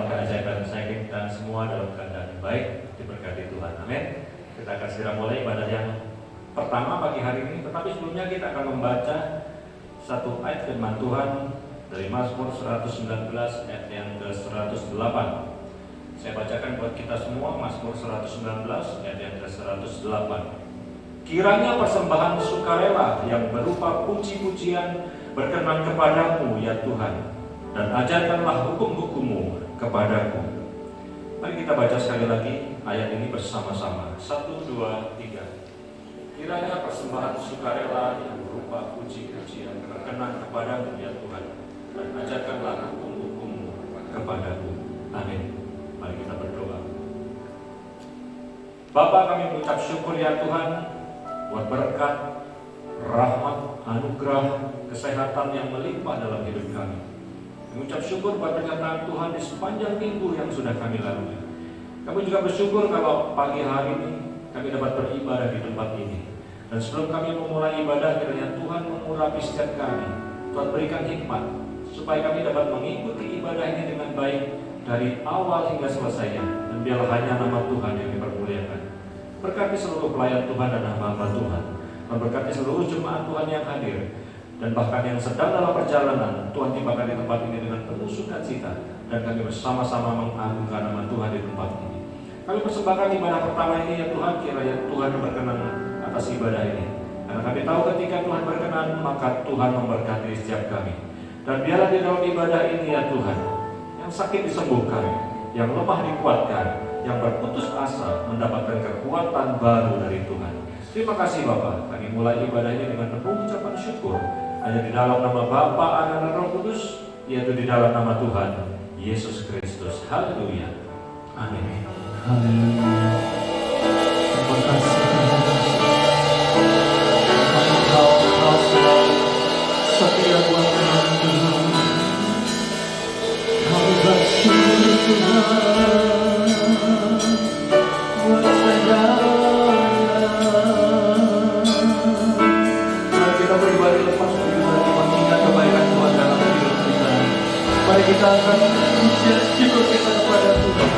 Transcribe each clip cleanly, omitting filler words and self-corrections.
keajaiban sakit dan semua dalam keadaan yang baik, diberkati Tuhan. Amin. Kita akan segera mulai ibadah yang pertama pagi hari ini, tetapi sebelumnya kita akan membaca satu ayat firman Tuhan dari Mazmur 119 ayat yang ke-108. Saya bacakan buat kita semua Mazmur 119 ayat yang ke-108. Kiranya persembahan sukarela yang berupa puji-pujian berkenan kepadamu ya Tuhan, dan ajarkanlah hukum-hukum-Mu kepadaku. Mari kita baca sekali lagi ayat ini bersama-sama. 1, 2, 3. Kiranya persembahan sukarela yang berupa puji-pujian berkenan kepadamu ya Tuhan, dan ajarkanlah hukum-hukum-Mu kepadaku. Amin. Mari kita berdoa. Bapa, kami mengucap syukur ya Tuhan buat berkat, rahmat, anugerah, kesehatan yang melimpah dalam hidup kami. Mengucap syukur buat penyertaan Tuhan di sepanjang minggu yang sudah kami lalui. Kami juga bersyukur kalau pagi hari ini kami dapat beribadah di tempat ini. Dan sebelum kami memulai ibadah, kiranya Tuhan mengurapi setiap kami. Tuhan berikan hikmat supaya kami dapat mengikuti ibadah ini dengan baik dari awal hingga selesainya. Dan biarlah hanya nama Tuhan yang dipermuliakan. Berkati seluruh pelayan Tuhan dan hamba-hamba Tuhan. Memberkati seluruh jemaat Tuhan yang hadir, dan bahkan yang sedang dalam perjalanan. Tuhan tibakan di tempat ini dengan penuh sukacita, dan kami bersama-sama mengagungkan nama Tuhan di tempat ini. Kami persembahkan ibadah pertama ini ya Tuhan, kiranya Tuhan berkenan atas ibadah ini. Karena kami tahu ketika Tuhan berkenan, maka Tuhan memberkati setiap kami. Dan biarlah di dalam ibadah ini ya Tuhan, yang sakit disembuhkan, yang lemah dikuatkan, yang berputus asa mendapatkan kekuatan baru dari Tuhan. Terima kasih Bapa. Kami mulai ibadah ini dengan penuh ucapan syukur, hanya di dalam nama Bapa, Anak, dan Roh Kudus, yaitu di dalam nama Tuhan Yesus Kristus. Haleluya. Amin. Haleluya. Terima kasih Engkau selalu setia buat kami Tuhan. Kami bersyukur Tuhan buat segalanya. Mari kita beribadah lepas juga mengingat kebaikan Tuhan dalam hidup kita. Mari kita akan pujian syukur kita kepada Tuhan.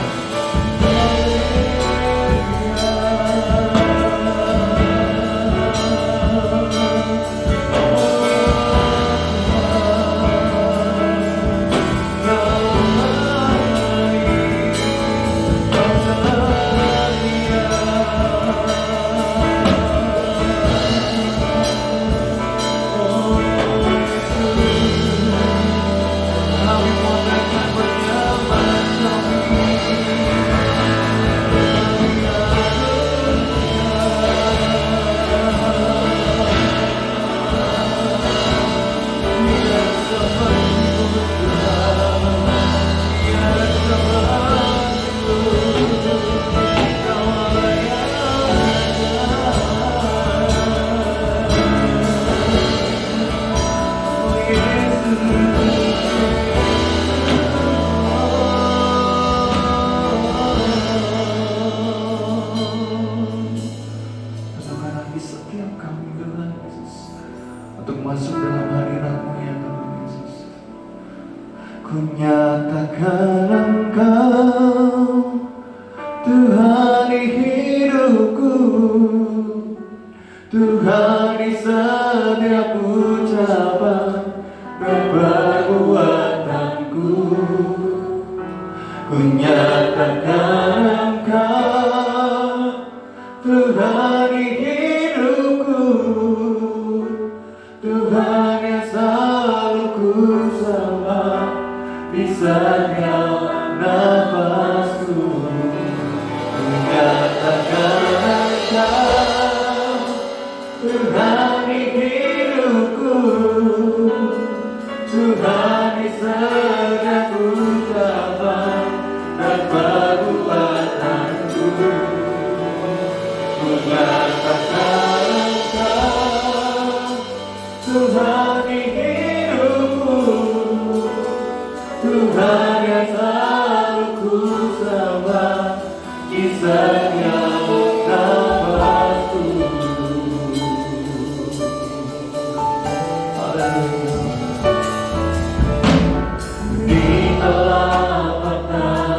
Di telapak tangan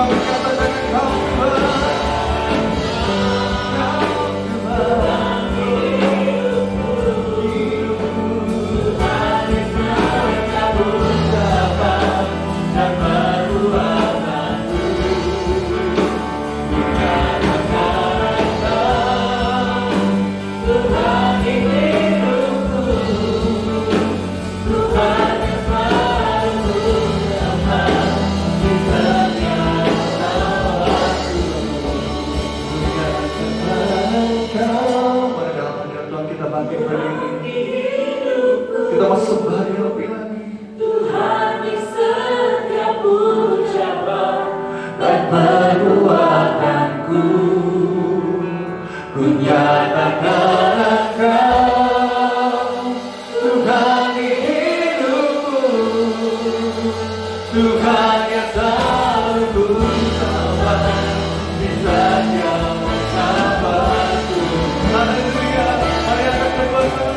Kami katakan Engkau Tuhan. Kita mau sembah Dia lebih lagi. Tuhan di setiap ucapan dan perbuatanku, ku nyatakan Engkau Tuhan di hidupku, Tuhan yang selalu ku sembah di setiap ucapanku. Haleluya, mari angkat kedua tangan.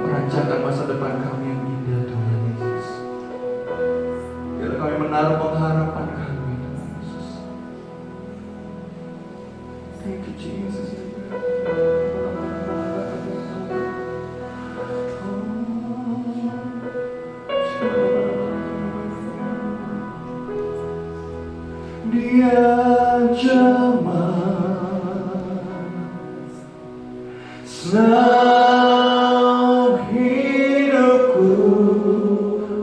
Rancangan masa depan kami yang indah, Tuhan Yesus. Biar kami menaruh pengharapan kami, Tuhan Yesus. Thank you, Jesus. Dia senang hidupku.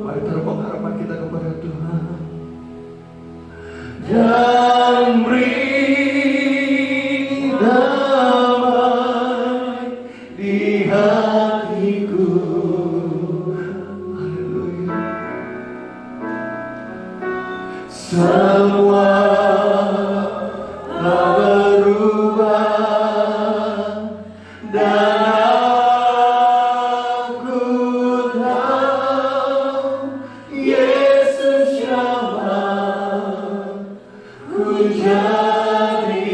Mari taruh pengharapan kita kepada Tuhan. dan beri damai di hatiku. Haleluya. Semua telah berubah dan aku tahu Yesus jawab, ku jadi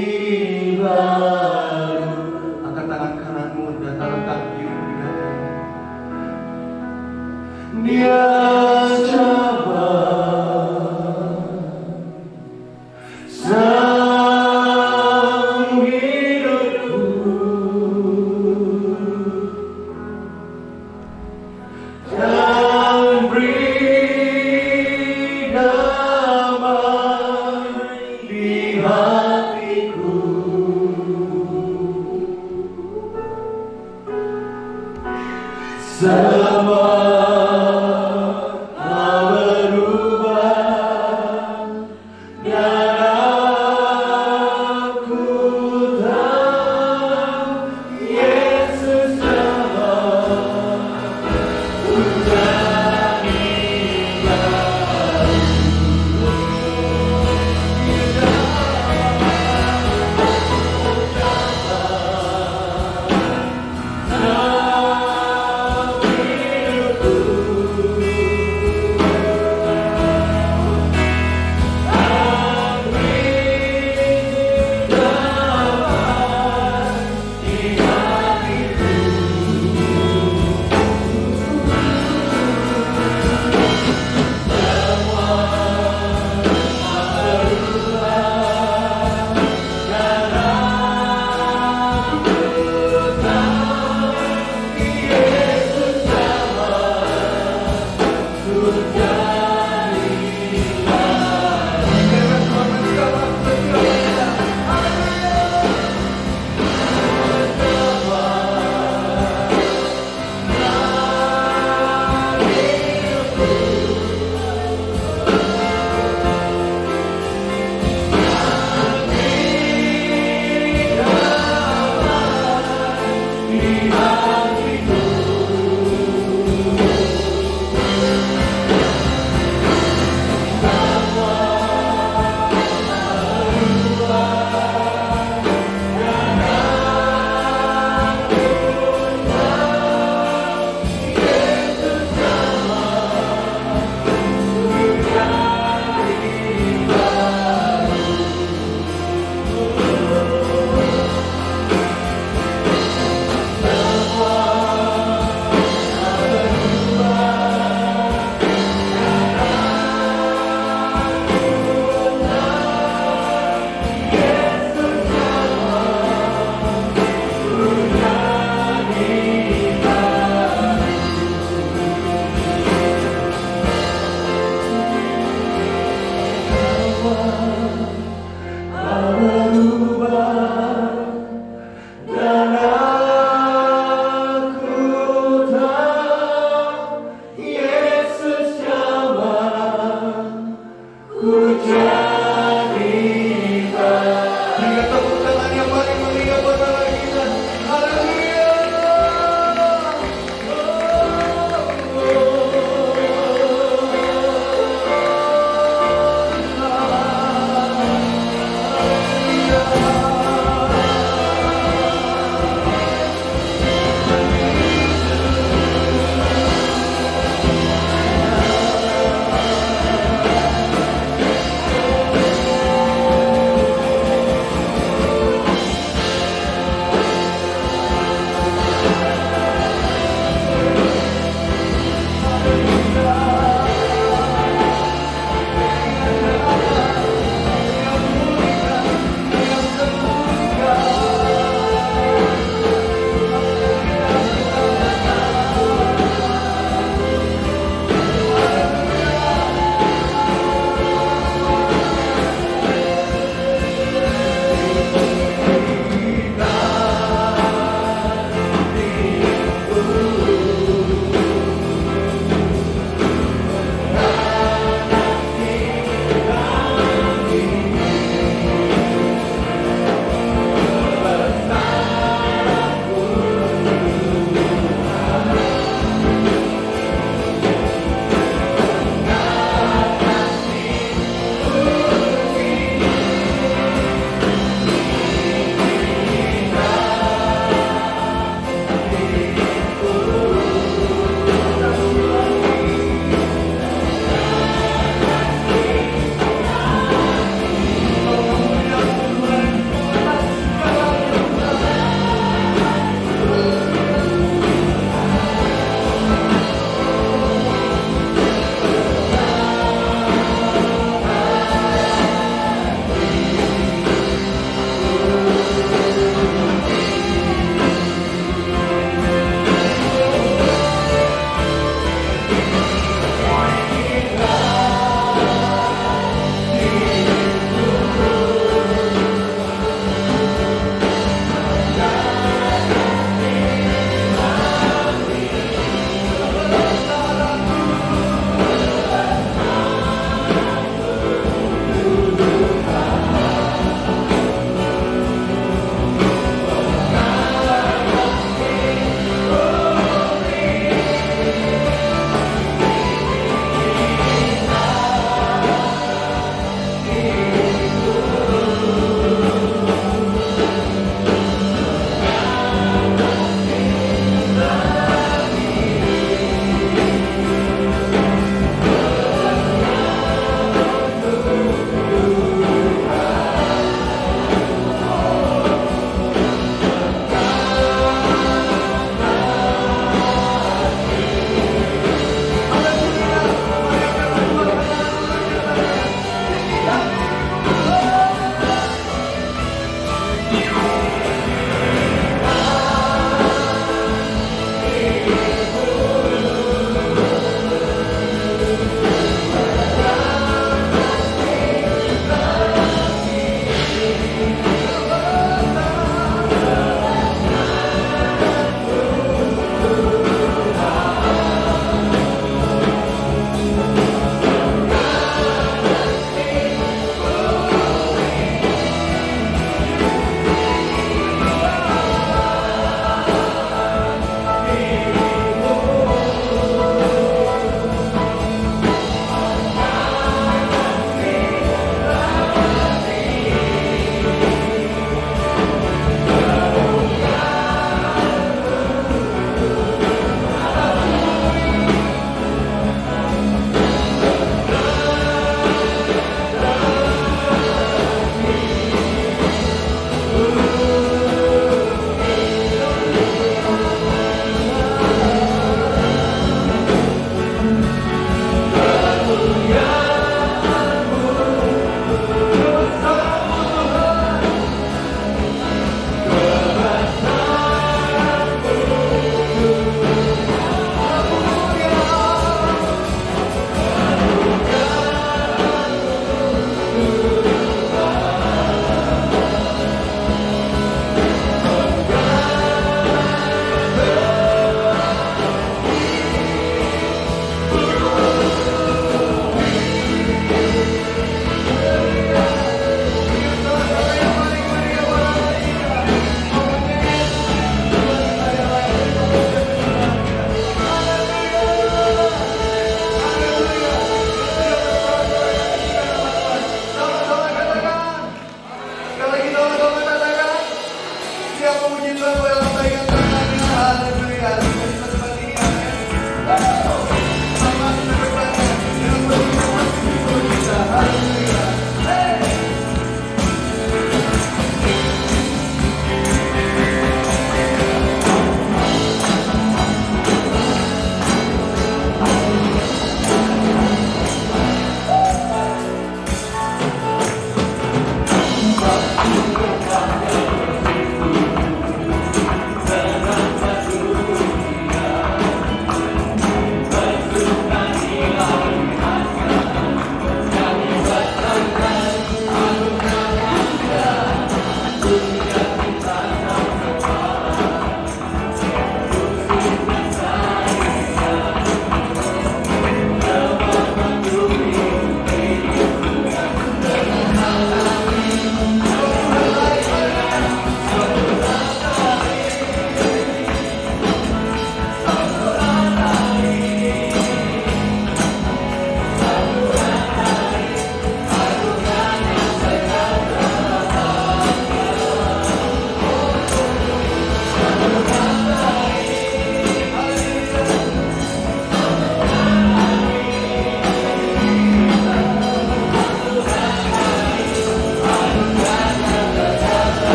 baru. Angkat tangan kananmu dan taruhkan dirimu di hadapan. Dia jawab, sang hidupku, dan beri damai di hatiku. Semua telah berubah dan aku tahu Yesus jawab, ku jadi baru.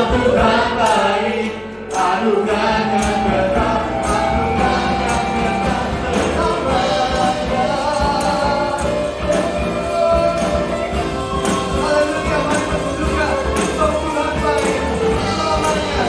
Tuhan baik, anugerahnya kekal, anugerahnya kekal selamanya. Haleluya, mari bersuka, sebab Tuhan baik selamanya.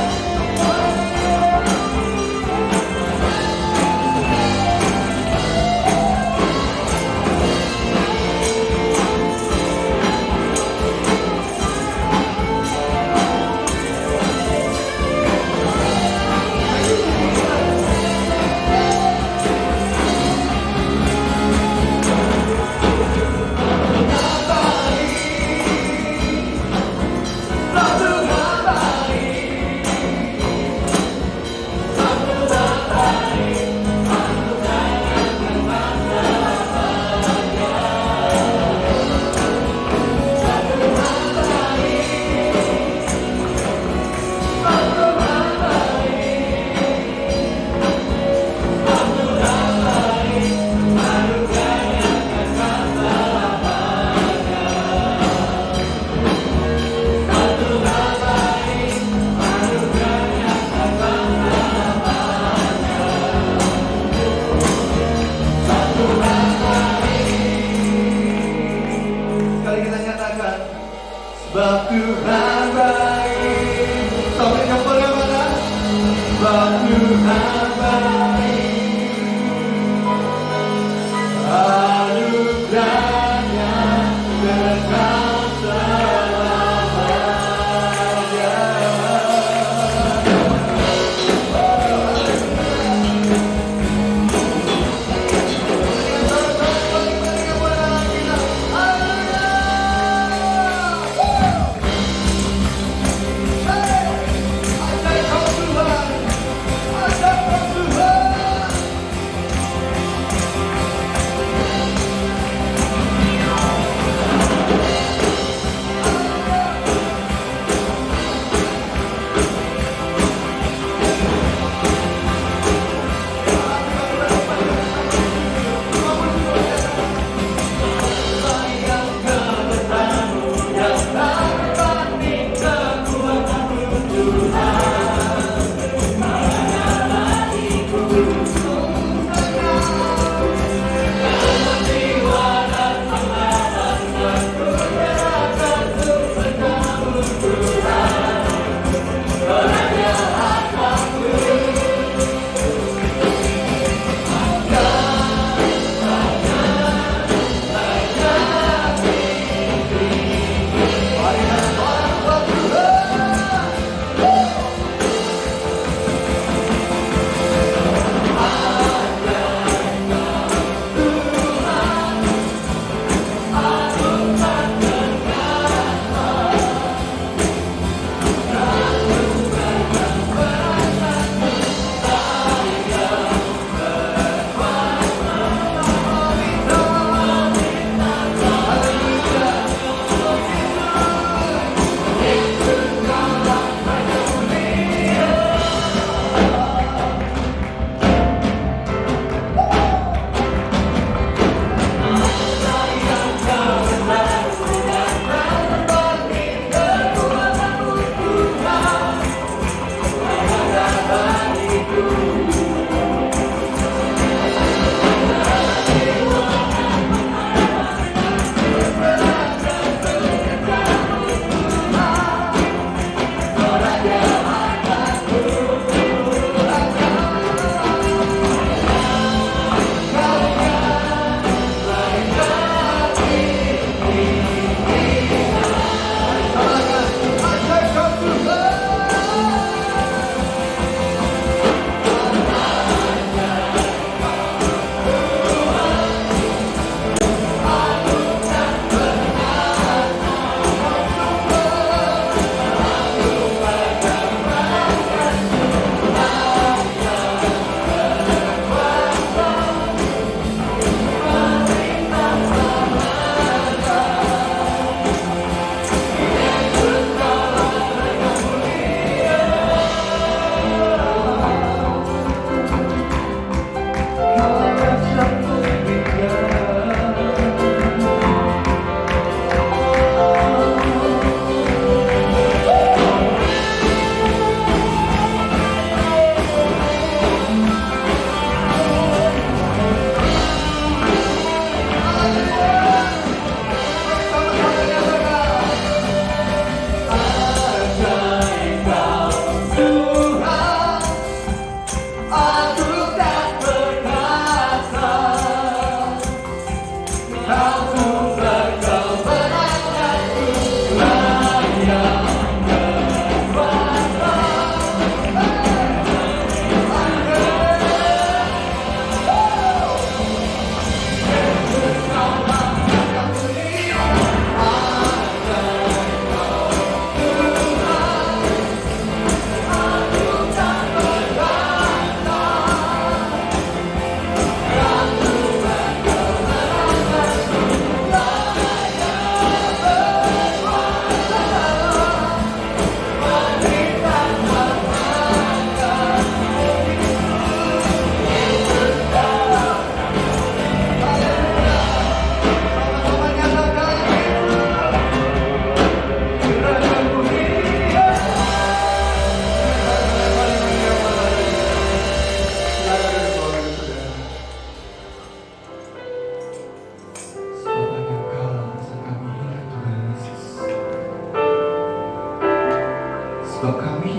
Sekali kita nyatakan, sebab Tuhan baik. Sampai kapan ya mana? Sebab Tuhan baik, anugerahnya kekal selamanya. Ajaib kau Tuhan, ajaib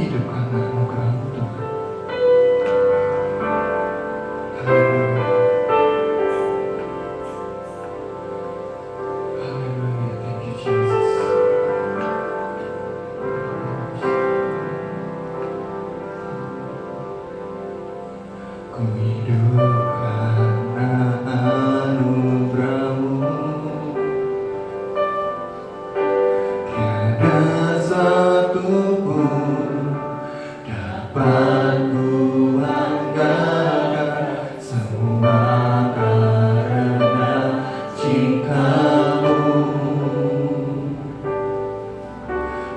hidup karena anugerah-Mu Tuhan. Haleluya. Haleluya. Thank you Jesus. Ku hidup karena anugerah-Mu. Tiada satu pun dapat ku anggarkan, semua karena cinta-Mu.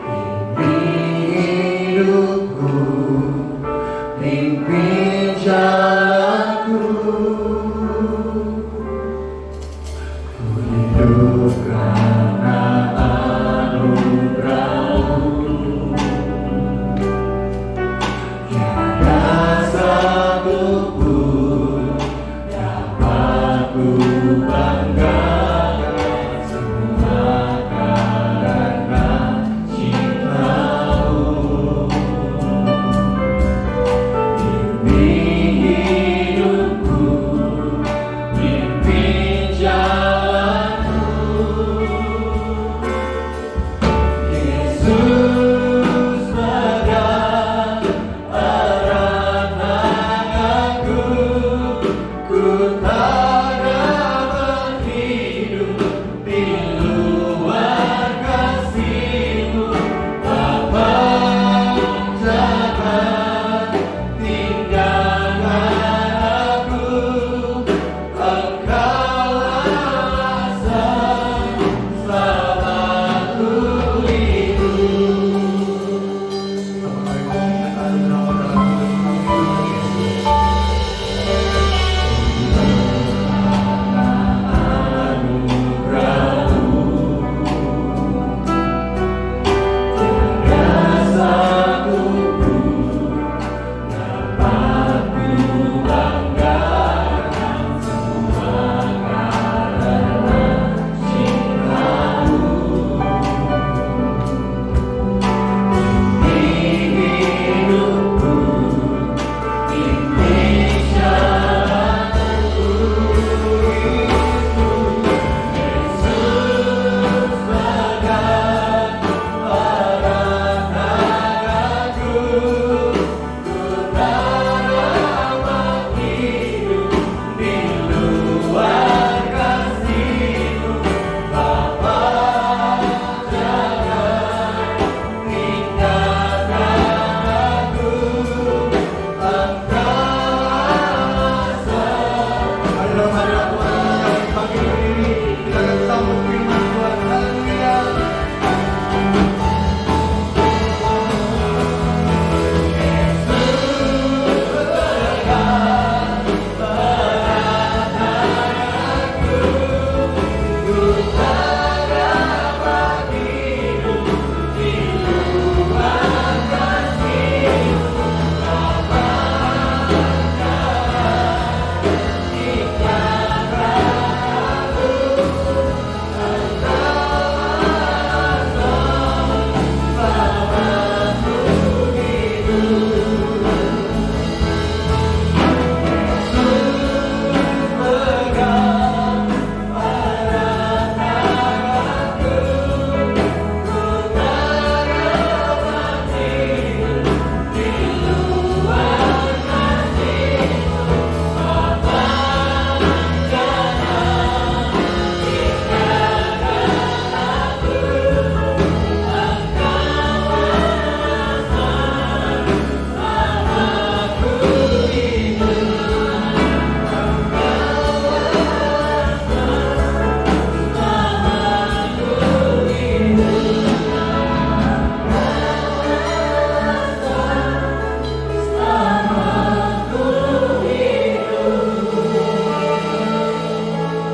Pimpin hidupku, pimpin jalanku. Ku hidup karena anugerah-Mu. Tiada satu pun dapat ku banggakan, semua karena cinta-Mu. Pimpin hidupku, pimpin jalanku. Yesus pegang erat tanganku, ku tak dapat hidup di luar kasih-Mu. Bapa, jangan tinggalkan aku, Engkaulah alasan selamatku hidup. Apakah kau ingat nama dalam hidup kami, Yesus? Anugerah-Mu. Tiada satu pun dapat ku banggakan, semua karena cinta-Mu. Pimpin hidupku, pimpin jalanku. Yesus pegang erat tanganku, ku tak dapat hidup di luar kasih-Mu. Bapa, jangan tinggalkan aku, Engkaulah alasan. Dalam hadirat Tuhan yang pagi ini, kita akan sambut firman Tuhan. Haleluya.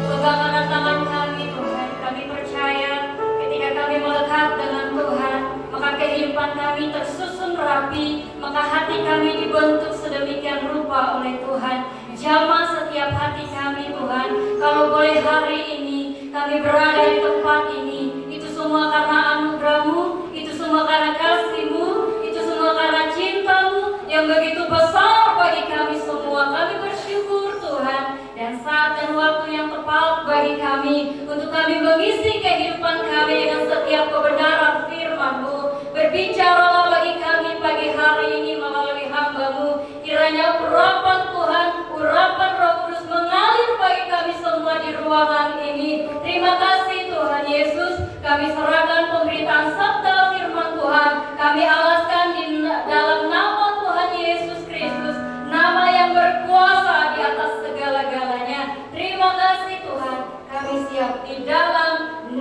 Pegang erat tangan kami Tuhan, kami percaya ketika kami melekat dengan Tuhan, maka kehidupan kami tersusun rapi, maka hati kami dibentuk sedemikian rupa oleh Tuhan. Jamah setiap hati kami Tuhan, kalau boleh hari ini kami berada di tempat ini, itu semua karena anugerah-Mu, itu semua karena kasih-Mu, itu semua karena yang begitu besar bagi kami semua. Kami bersyukur Tuhan, dan saat dan waktu yang tepat bagi kami untuk kami mengisi kehidupan kami dengan setiap kebenaran firman-Mu. Berbicaralah bagi kami pagi hari ini melalui hamba-Mu. Kiranya urapan Tuhan, urapan Roh Kudus mengalir bagi kami semua di ruangan ini. Terima kasih Tuhan Yesus. Kami serahkan pemberitaan sabda firman Tuhan. Kami alaskan di dalam nama Tuhan Yesus Kristus, nama yang berkuasa di atas segala-galanya. Terima kasih Tuhan. Kami siap di dalam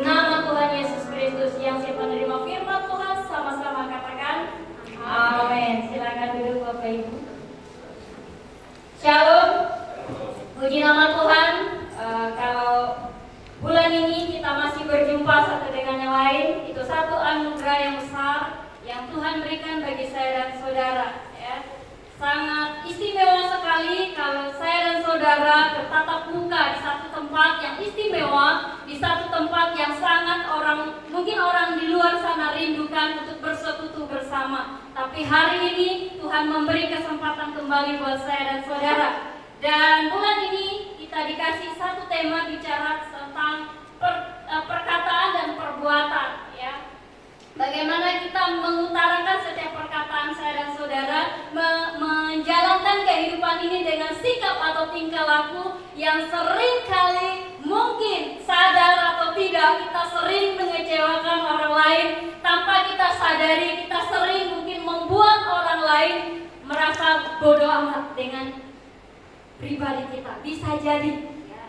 nama Tuhan Yesus Kristus. Yang siap menerima firman Tuhan sama-sama katakan amin. Silakan duduk Bapak Ibu. Shalom. Puji nama Tuhan. Kalau bulan ini kita masih berjumpa satu dengan yang lain, itu satu anugerah yang besar yang Tuhan berikan bagi saya dan saudara, ya. Sangat istimewa sekali kalau saya dan saudara bertatap muka di satu tempat yang istimewa, di satu tempat yang sangat mungkin orang di luar sana rindukan untuk bersekutu bersama. Tapi hari ini Tuhan memberi kesempatan kembali buat saya dan saudara. Dan bulan ini kita dikasih satu tema bicara tentang perkataan dan perbuatan, ya. Bagaimana kita mengutarakan setiap perkataan saya dan saudara, menjalankan kehidupan ini dengan sikap atau tingkah laku yang sering kali mungkin sadar atau tidak kita sering mengecewakan orang lain tanpa kita sadari. Kita sering mungkin membuat orang lain merasa bodoh amat dengan pribadi kita, bisa jadi, ya.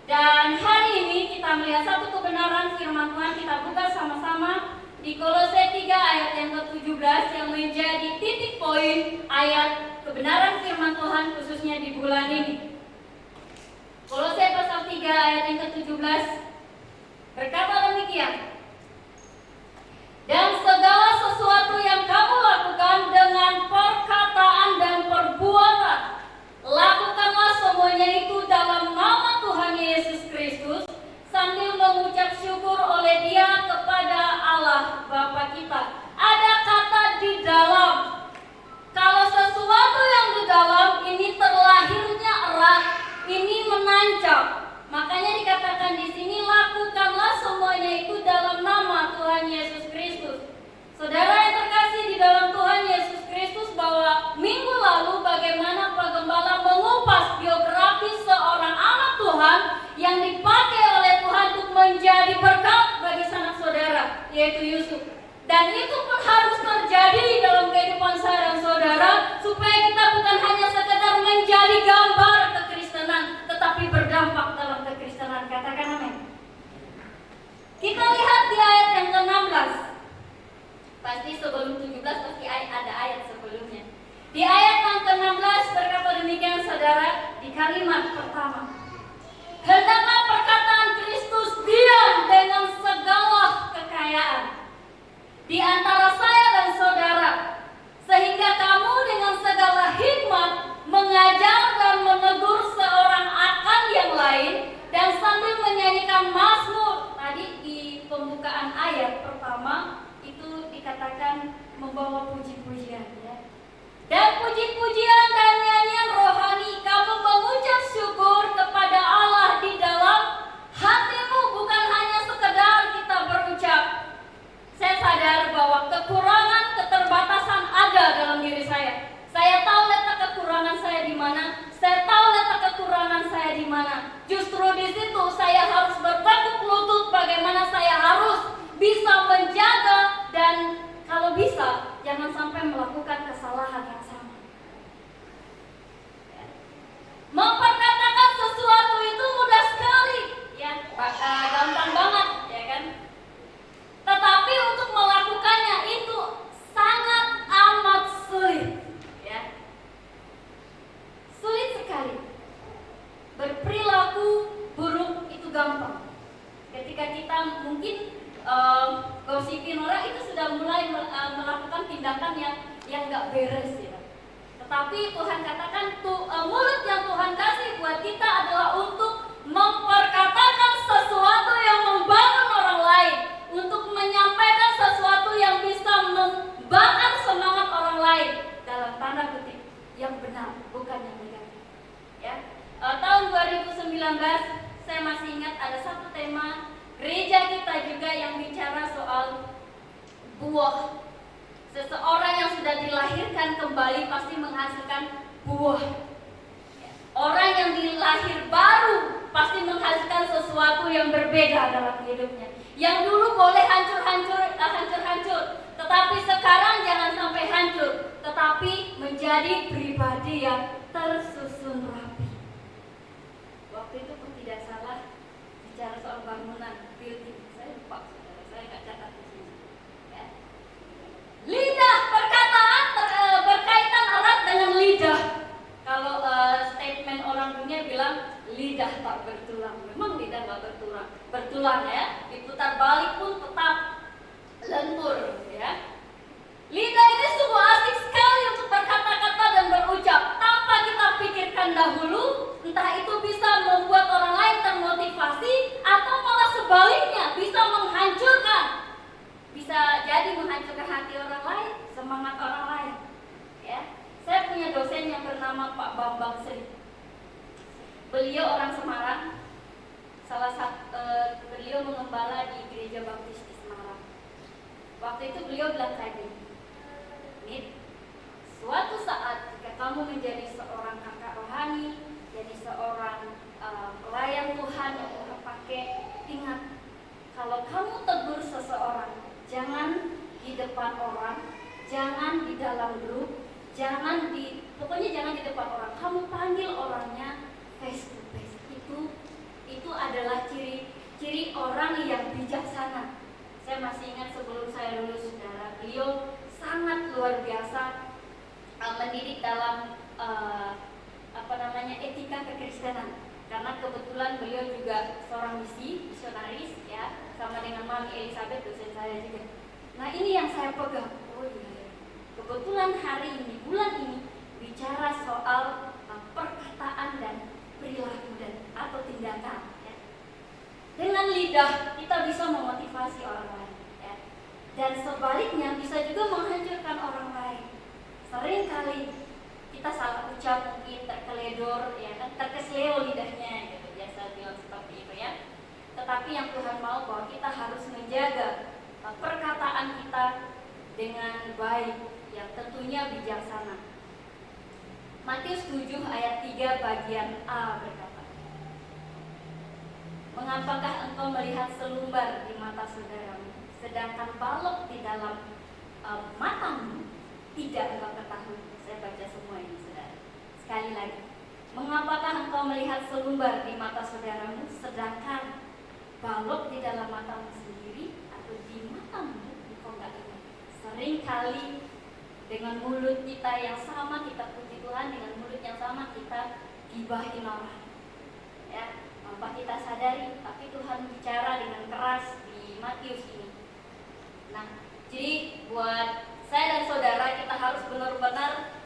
Dan hari ini kita melihat satu kebenaran firman Tuhan. Kita buka sama-sama di Kolose 3 ayat yang ke-17 yang menjadi titik poin ayat kebenaran firman Tuhan khususnya di bulan ini. Kolose pasal 3 ayat yang ke-17 berkata demikian, dan segala sesuatu yang kamu lakukan dengan perkataan dan perbuatan, lakukanlah semuanya itu dalam nama Tuhan Yesus Kristus, sambil mengucap syukur oleh Dia kepada Allah Bapa kita. Ada kata di dalam. Kalau sesuatu yang di dalam ini terlahirnya erat, ini menancap. Makanya dikatakan di sini, lakukanlah semuanya itu dalam nama Tuhan Yesus Kristus. Saudara yang terkasih di dalam Tuhan Yesus Kristus, bahwa minggu lalu bagaimana Pak Gembala mengupas biografi seorang anak Tuhan yang dipakai oleh Tuhan untuk menjadi berkat bagi sanak saudara, yaitu Yusuf. Dan itu pun harus terjadi di dalam kehidupan saya dan saudara, supaya kita bukan hanya sekedar menjadi gambar kekristenan, tetapi berdampak dalam kekristenan. Katakan amin. Kita lihat di ayat yang ke-16. Pasti sebelum 17 pasti ada ayat sebelumnya. Di ayat yang ke-16 berkata demikian saudara, di kalimat pertama, hendaklah perkataan Kristus diam dengan segala kekayaan di antara saya dan saudara, sehingga kamu dengan segala hikmat mengajar dan menegur seorang akan yang lain, dan sambil menyanyikan mazmur. Tadi di pembukaan ayat pertama itu dikatakan membawa puji-pujian, ya. Dan puji-pujian dan nyanyian rohani kamu mengucap syukur kepada Allah di dalam hatimu, bukan hanya sekedar kita berucap. Saya sadar bahwa kekurangan, keterbatasan ada dalam diri saya. Saya tahu letak kekurangan saya di mana. Saya tahu letak kekurangan saya di mana. Justru di situ saya harus bertekuk lutut bagaimana saya harus bisa menjaga, dan kalau bisa jangan sampai melakukan kesalahan yang sama. Memperkatakan sesuatu itu mudah sekali, ya, gampang banget, ya kan? Tetapi untuk melakukannya itu sangat amat sulit, ya. Sulit sekali. Berperilaku buruk itu gampang. Ketika kita mungkin gosipin orang, itu sudah mulai melakukan tindakan yang nggak beres, ya. Tetapi Tuhan katakan mulut yang Tuhan kasih buat kita adalah untuk memperkatakan sesuatu yang membangun orang lain, untuk menyampaikan sesuatu yang bisa membakar semangat orang lain dalam tanda kutip yang benar, bukan yang negatif. Ya. Tahun 2019 saya masih ingat ada satu tema gereja kita juga yang bicara soal buah. Seseorang yang sudah dilahirkan kembali pasti menghasilkan buah. Orang yang dilahir baru pasti menghasilkan sesuatu yang berbeda dalam hidupnya. Yang dulu boleh hancur-hancur, tetapi sekarang jangan sampai hancur, tetapi menjadi pribadi yang tersusun rapi. Waktu itu pun tidak salah bicara soal bangunan, building. Saya lupa, saudara, saya nggak catat di sini. Ya. Lidah perkataan berkaitan erat dengan lidah. Kalau statement orang dunia bilang lidah tak bertulang, memang lidah nggak bertulang ya. Diputar balik pun tetap lentur ya. Lidah ini sungguh asik sekali untuk berkata-kata dan berucap tanpa kita pikirkan dahulu. Entah itu bisa membuat orang lain termotivasi atau malah sebaliknya bisa menghancurkan. Bisa jadi menghancurkan hati orang lain, semangat orang lain. Ya. Saya punya dosen yang bernama Pak Bambang Sri. Beliau orang Semarang. Beliau mengembala di Gereja Baptis di Semarang. Waktu itu beliau bilang tadi, Nit, suatu saat jika kamu menjadi seorang kakak rohani, jadi seorang pelayan Tuhan yang Tuhan pakai, ingat, kalau kamu tegur seseorang, jangan di depan orang, jangan di dalam grup, pokoknya jangan di depan orang. Kamu panggil orangnya face to face. Itu adalah ciri orang yang bijaksana. Saya masih ingat sebelum saya lulus, saudara, beliau sangat luar biasa mendidik dalam etika kekristenan. Karena kebetulan beliau juga seorang misionaris ya, sama dengan Mami Elizabeth, dosen saya juga. Nah, ini yang saya pegang. Oh iya. Kebetulan hari ini, bulan ini bicara soal perkataan dan perilaku atau tindakan. Ya. Dengan lidah kita bisa memotivasi orang lain. Ya. Dan sebaliknya bisa juga menghancurkan orang lain. Seringkali kita salah ucap, mungkin terkeledor, ya kan, terkesleo lidahnya, gitu. Biasa bilang seperti itu ya. Tetapi yang Tuhan mau bahwa kita harus menjaga perkataan kita dengan baik, yang tentunya bijaksana. Matius 7 ayat 3 bagian A berkata, mengapakah engkau melihat selumbar di mata saudaramu, sedangkan balok di dalam matamu tidak engkau ketahui? Saya baca semua ini, saudara. Sekali lagi, mengapakah engkau melihat selumbar di mata saudaramu, sedangkan balok di dalam matamu sendiri atau di matamu engkau nggak ingat? Seringkali dengan mulut kita yang sama kita puji Tuhan, dengan mulut yang sama kita gibahin orang. Ya, tanpa kita sadari, tapi Tuhan bicara dengan keras di Matius ini. Nah, jadi buat saya dan saudara, kita harus benar-benar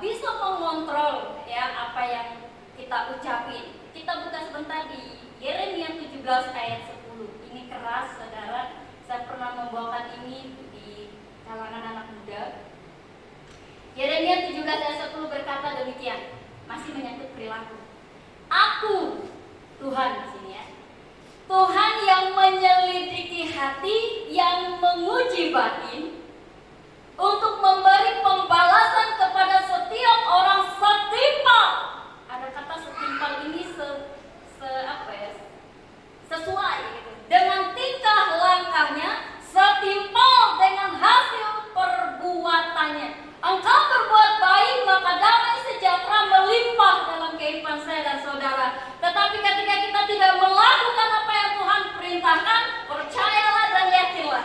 bisa mengontrol ya apa yang kita ucapin. Kita buka sebentar di Yeremia 17 ayat 10. Ini keras, saudara. Saya pernah membawakan ini di kalangan anak muda. Yeremia 17 ayat 10 berkata demikian, masih menyangkut perilaku. Aku, Tuhan di sini ya, Tuhan yang menyelidiki hati, yang menguji batin, untuk memberi pembalasan kepada setiap orang setimpal. Ada kata setimpal ini sesuai gitu, dengan tingkah langkahnya, setimpal dengan hasil perbuatannya. Engkau berbuat baik, maka damai sejahtera melimpah dalam kehidupan saya dan saudara. Tetapi ketika kita tidak melakukan apa yang Tuhan perintahkan, percayalah dan yakinlah,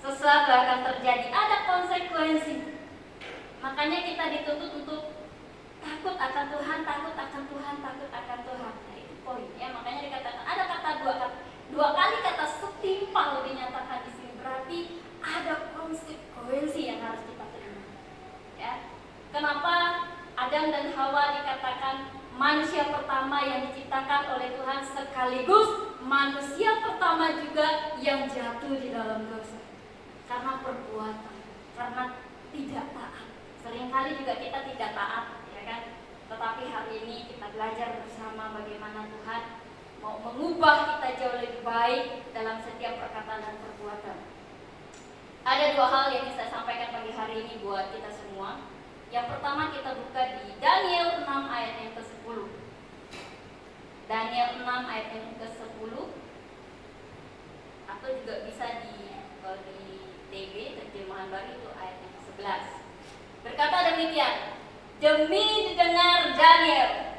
sesuatu akan terjadi, ada konsekuensi. Makanya kita dituntut untuk takut akan Tuhan, takut akan Tuhan, takut akan Tuhan. Nah, itu poin ya. Makanya dikatakan ada dua kali kata setimpal dinyatakan di sini, berarti ada konsekuensi yang harus kita terima. Ya. Kenapa Adam dan Hawa dikatakan manusia pertama yang diciptakan oleh Tuhan, sekaligus manusia pertama juga yang jatuh di dalam dosa? Karena perbuatan, karena tidak taat. Seringkali juga kita tidak taat, ya kan? Tetapi hari ini kita belajar bersama bagaimana Tuhan mau mengubah kita jauh lebih baik dalam setiap perkataan dan perbuatan. Ada dua hal yang saya sampaikan pagi hari ini buat kita semua. Yang pertama, kita buka di Daniel 6 ayat yang ke-10. Daniel 6 ayat yang ke-10, atau juga bisa di TB, terjemahan baru itu ayat yang ke-11. Berkata demikian, demi didengar Daniel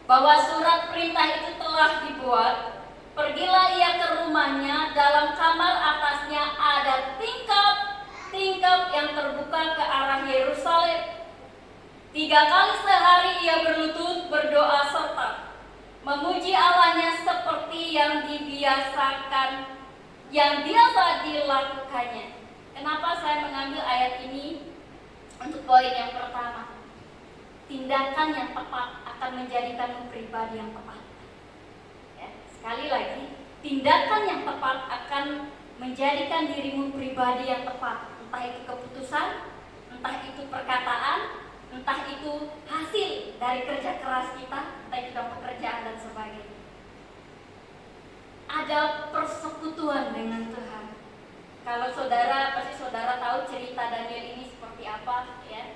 bahwa surat perintah itu telah dibuat, pergilah ia ke rumahnya, dalam kamar atasnya ada tingkap yang terbuka ke arah Yerusalem. 3 kali sehari ia berlutut berdoa serta memuji Allahnya seperti yang biasa dilakukannya. Kenapa saya mengambil ayat ini untuk poin yang pertama? Tindakan yang tepat akan menjadikanmu pribadi yang tepat. Ya, sekali lagi, tindakan yang tepat akan menjadikan dirimu pribadi yang tepat. Entah itu keputusan, entah itu perkataan, entah itu hasil dari kerja keras kita, entah itu dalam pekerjaan dan sebagainya. Ada persekutuan dengan Tuhan. Kalau pasti saudara tahu cerita Daniel ini seperti apa, ya.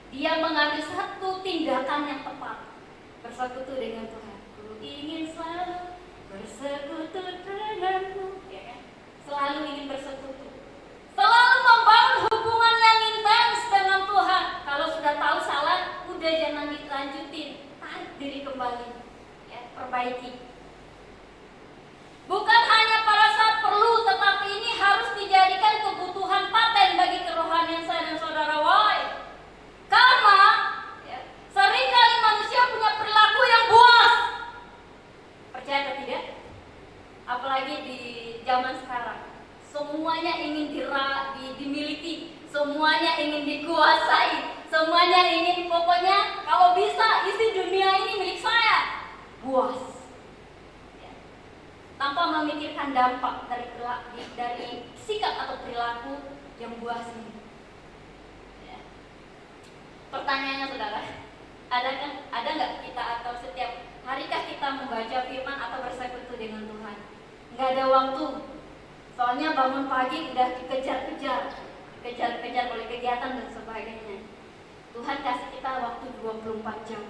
Dia mengambil satu tindakan yang tepat, bersekutu dengan Tuhan. Ku ingin selalu bersekutu denganmu, ya kan? Selalu ingin bersekutu, selalu membangun hubungan yang intens dengan Tuhan. Kalau sudah tahu salah, udah jangan dilanjutin, tarik diri kembali, ya, perbaiki. Bukan hanya pada saat perlu, tetapi ini harus dijadikan kebutuhan paten bagi kerohanian saya dan saudara. Why? Karena ya, seringkali manusia punya perilaku yang buas. Percaya atau tidak? Apalagi di zaman sekarang, semuanya ingin dimiliki, semuanya ingin dikuasai, semuanya ingin, pokoknya kalau bisa isi dunia ini milik saya. Buas. Tanpa memikirkan dampak dari sikap atau perilaku yang buas ini. Ya. Pertanyaannya saudara, ada nggak kita atau setiap harikah kita membaca firman atau bersekutu dengan Tuhan? Nggak ada waktu, soalnya bangun pagi udah dikejar-kejar oleh kegiatan dan sebagainya. Tuhan kasih kita waktu 24 jam.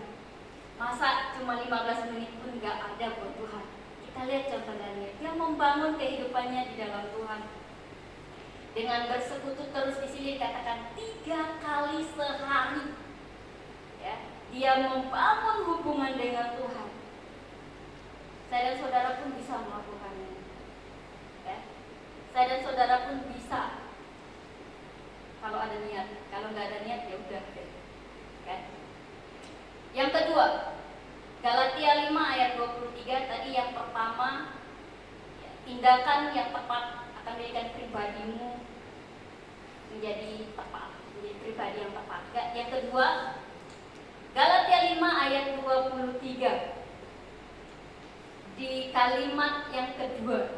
Masa cuma 15 menit pun nggak ada buat Tuhan? Kita lihat contoh Daniel, dia membangun kehidupannya di dalam Tuhan dengan bersekutu terus. Di sini dikatakan 3 kali sehari, ya, dia membangun hubungan dengan Tuhan. Saya dan saudara pun bisa melakukannya, ya. Saya dan saudara pun bisa kalau ada niat. Kalau nggak ada niat ya udah, kan? Yang kedua, Galatia 5 ayat 23, tadi yang pertama, ya, tindakan yang tepat akan menjadikan pribadimu menjadi tepat, menjadi pribadi yang tepat. Yang kedua, Galatia 5 ayat 23, di kalimat yang kedua,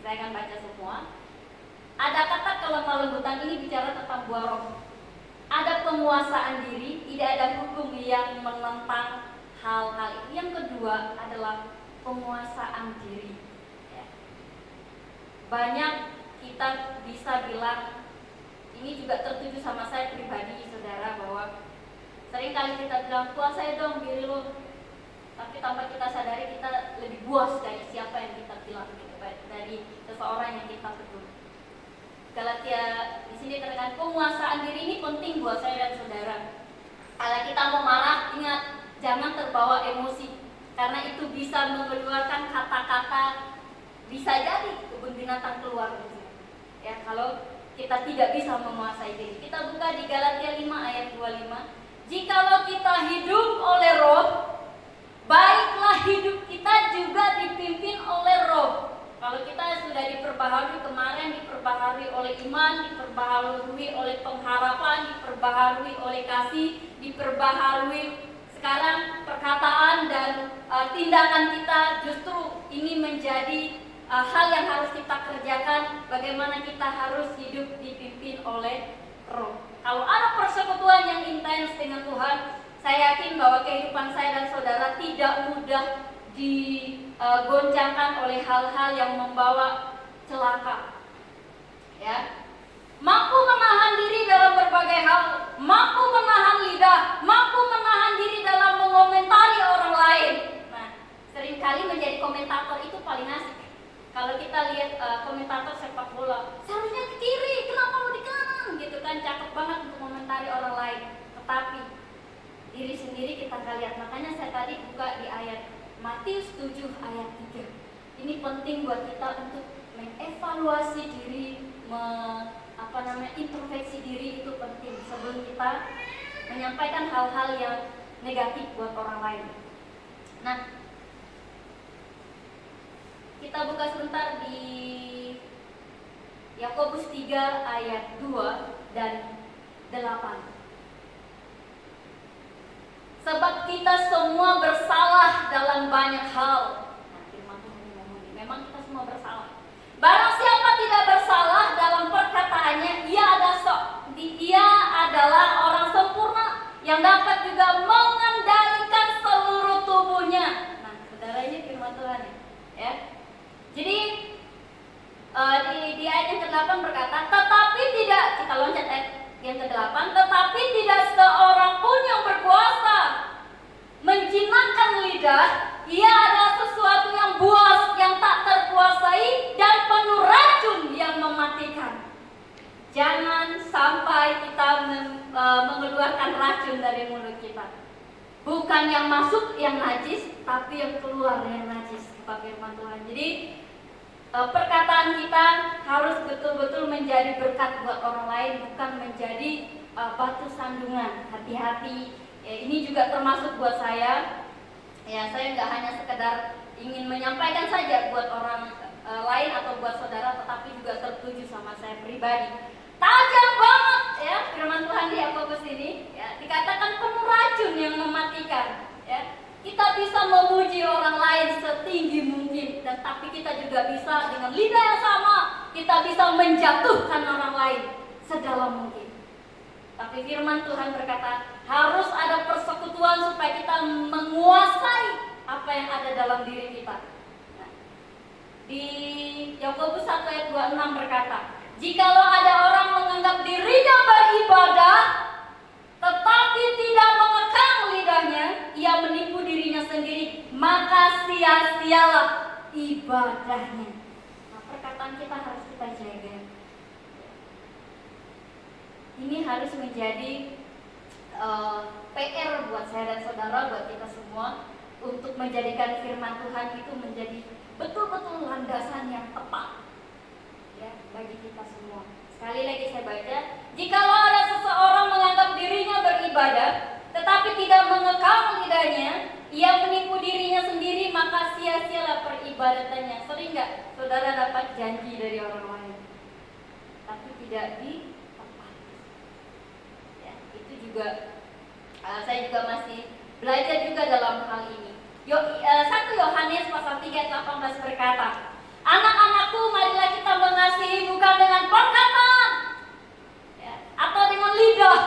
saya akan baca semua. Ada kata kelemah lembutan, ini bicara tentang buah roh. Ada penguasaan diri, tidak ada hukum yang menentang hal-hal itu. Yang kedua adalah penguasaan diri, ya. Banyak kita bisa bilang, ini juga tertuju sama saya pribadi saudara, bahwa seringkali kita bilang kuasai dong diri lo, tapi tanpa kita sadari kita lebih buas dari siapa yang kita bilang, gitu, dari seseorang yang kita peduli. Galatia di sini terkatakan penguasaan diri ini penting buat saya dan saudara. Kalau kita mau marah, ingat, jangan terbawa emosi, karena itu bisa mengeluarkan kata-kata, bisa jadi kebun binatang keluar. Ya, kalau kita tidak bisa menguasai diri. Kita buka di Galatia 5 ayat 25. Jikalau kita hidup oleh roh, baiklah hidup kita juga dipimpin oleh roh. Kalau kita sudah diperbaharui, kemarin diperbaharui oleh iman, diperbaharui oleh pengharapan, diperbaharui oleh kasih, diperbaharui sekarang perkataan dan tindakan kita. Justru ini menjadi hal yang harus kita kerjakan, bagaimana kita harus hidup dipimpin oleh roh. Kalau ada persekutuan yang intens dengan Tuhan, saya yakin bahwa kehidupan saya dan saudara tidak mudah digoncangkan oleh hal-hal yang membawa celaka. Ya, mampu menahan diri dalam berbagai hal, mampu menahan lidah, mampu menahan diri dalam mengomentari orang lain. Nah, seringkali menjadi komentator itu paling asik. Kalau kita lihat komentator sepak bola, seharusnya ke kiri, kenapa lu di kanan? Gitu kan, cakep banget untuk mengomentari orang lain. Tetapi diri sendiri kita nggak lihat. Makanya saya tadi buka di ayat Matius 7 ayat 3. Ini penting buat kita untuk mengevaluasi diri, introspeksi diri itu penting sebelum kita menyampaikan hal-hal yang negatif buat orang lain. Nah, kita buka sebentar di Yakobus 3 ayat 2 dan 8. Sebab kita semua bersalah dalam banyak hal. Nah, firman Tuhan ngomong ini, memang kita semua bersalah. Barang siapa tidak bersalah dalam perkataannya, ia adalah orang sempurna yang dapat juga mengendalikan seluruh tubuhnya. Nah, saudara, ini firman Tuhan ya. Jadi di ayat yang ke-8 berkata, tetapi tidak, kita loncat ayat yang ke-8, tetapi tidak seorang pun yang berkuasa menjinakkan lidah. Ia adalah sesuatu yang buas, yang tak terkuasai dan penuh racun yang mematikan. Jangan sampai kita mengeluarkan racun dari mulut kita. Bukan yang masuk yang najis, tapi yang keluar yang najis, kata firman Tuhan. Jadi perkataan kita harus betul-betul menjadi berkat buat orang lain, bukan menjadi batu sandungan. Hati-hati. Ya, ini juga termasuk buat saya. Ya, saya nggak hanya sekedar ingin menyampaikan saja buat orang lain atau buat saudara, tetapi juga tertuju sama saya pribadi. Tajam banget ya firman Tuhan di Yakobus ini. Ya, dikatakan penuh racun yang mematikan. Ya, kita bisa memuji orang lain setinggi mungkin, dan tapi kita juga bisa dengan lidah yang sama kita bisa menjatuhkan orang lain sedalam mungkin. Tapi firman Tuhan berkata harus ada persekutuan supaya kita menguasai apa yang ada dalam diri kita. Nah, di Yakobus 1 ayat 26 berkata, jikalau ada orang menganggap dirinya beribadah tetapi tidak mengekang lidahnya, ia menipu dirinya sendiri, maka sia-sialah ibadahnya. Nah, perkataan kita harus kita jaga. Ini harus menjadi PR buat saya dan saudara, buat kita semua, untuk menjadikan firman Tuhan itu menjadi betul-betul landasan yang tepat ya bagi kita semua. Sekali lagi saya baca, jikalau ada seseorang menganggap dirinya beribadah tetapi tidak mengekang lidahnya, ia menipu dirinya sendiri, maka sia-sialah peribadatannya. Sering nggak saudara dapat janji dari orang lain tapi tidak ditepati? Ya, itu juga saya juga masih belajar juga dalam hal ini. 1 Yohanes pasal 3 ayat 18 berkata, anak-anakku, marilah kita mengasihi bukan dengan perkataan ya, atau dengan lidah,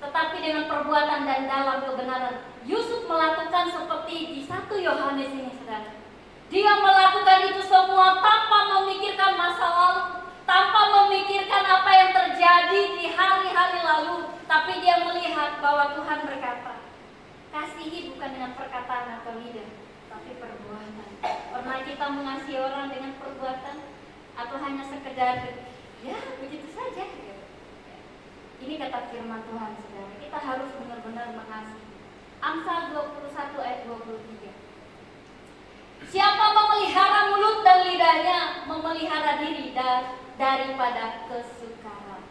tetapi dengan perbuatan dan dalam kebenaran. Yusuf melakukan seperti di 1 Yohanes ini, saudara. Dia melakukan itu semua tanpa memikirkan masa lalu, tanpa memikirkan apa yang terjadi di hari-hari lalu, tapi dia melihat bahwa Tuhan berkata, kasihi bukan dengan perkataan atau lidah, tapi perbuatan. Pernah kita mengasihi orang dengan perbuatan atau hanya sekedar ya begitu saja? Ini kata firman Tuhan, saudara. Kita harus benar-benar mengasihi. Amsal 21 ayat 23. Siapa memelihara mulut dan lidahnya, memelihara diri daripada kesukaran.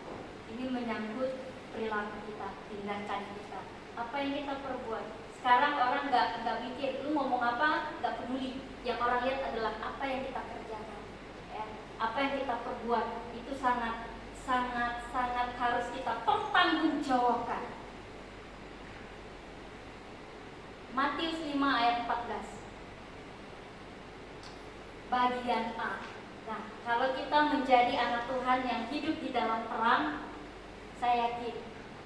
Ini menyangkut perilaku kita, tindakan kita, apa yang kita perbuat. Sekarang orang nggak mikir, lu ngomong apa, nggak peduli. Yang orang lihat adalah apa yang kita kerjakan, ya, apa yang kita perbuat. Itu sangat harus kita pertanggungjawabkan. Matius 5 ayat 14. Bagian A. Nah, kalau kita menjadi anak Tuhan yang hidup di dalam terang, saya yakin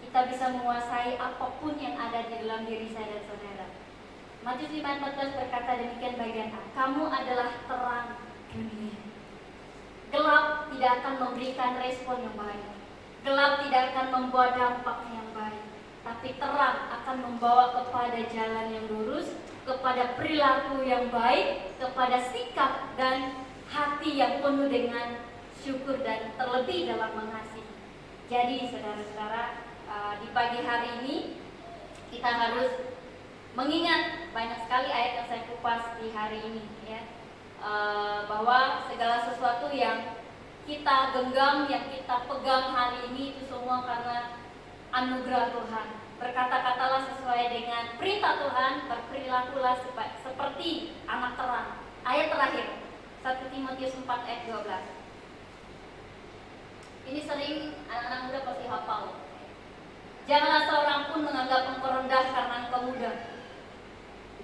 kita bisa menguasai apapun yang ada di dalam diri saya dan saudara. Matius 5:14 berkata demikian bagian A, kamu adalah terang dunia. Gelap tidak akan memberikan respon yang baik. Gelap tidak akan membawa dampak yang baik. Tapi terang akan membawa kepada jalan yang lurus, kepada perilaku yang baik, kepada sikap dan hati yang penuh dengan syukur dan terlebih dalam mengasihi. Jadi saudara-saudara, di pagi hari ini kita harus mengingat banyak sekali ayat yang saya kupas di hari ini, ya, bahwa segala sesuatu yang kita genggam, yang kita pegang hari ini itu semua karena anugerah Tuhan. Berkata-katalah sesuai dengan perintah Tuhan, berperilakulah seperti anak terang. Ayat terakhir 1 Timotius 4 ayat 12. Ini sering anak-anak muda pasti hafal. Janganlah seorang pun menganggap engkau rendah karena engkau muda.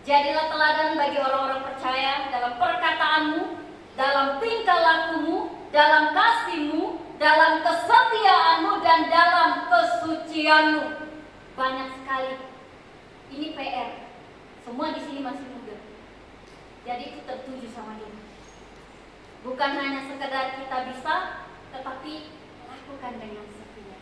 Jadilah teladan bagi orang-orang percaya dalam perkataanmu, dalam tingkah lakumu, dalam kasihmu, dalam kesetiaanmu, dan dalam kesucianmu. Banyak sekali. Ini PR. Semua di sini masih muda. Jadi itu tertuju sama dia. Bukan hanya sekedar kita bisa, tetapi lakukan dengan setia.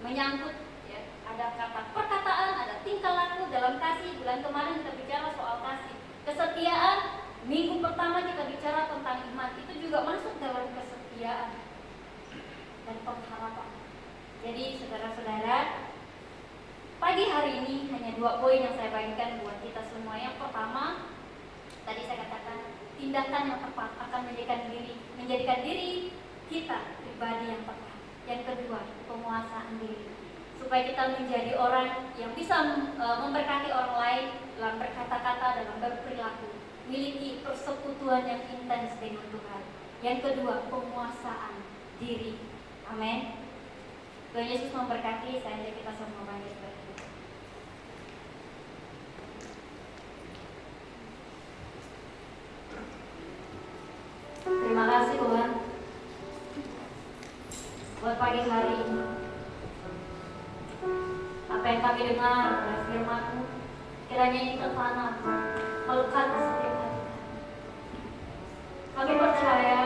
Menyangkut, ya, ada kata perkataan, ada tingkah laku dalam kasih. Bulan kemarin kita bicara soal kasih. Kesetiaan, minggu pertama kita bicara tentang iman. Itu juga masuk dalam kesetiaan dan pengharapan. Jadi saudara-saudara, pagi hari ini hanya 2 poin yang saya bagikan buat kita semua. Yang pertama, tadi saya katakan tindakan yang tepat akan menjadikan diri kita pribadi yang tepat. Yang kedua, penguasaan diri, supaya kita menjadi orang yang bisa memberkati orang lain dalam berkata-kata, dalam berperilaku, miliki persekutuan yang intens dengan Tuhan. Yang kedua, penguasaan diri. Amin. Tuhan Yesus memberkati. Saya ajak kita semua bangkit berdiri. Terima kasih Tuhan buat pagi hari ini. Apa yang kami dengar dari firman-Mu, kiranya ini tertanam, melekat di setiap hati kami. Kami percaya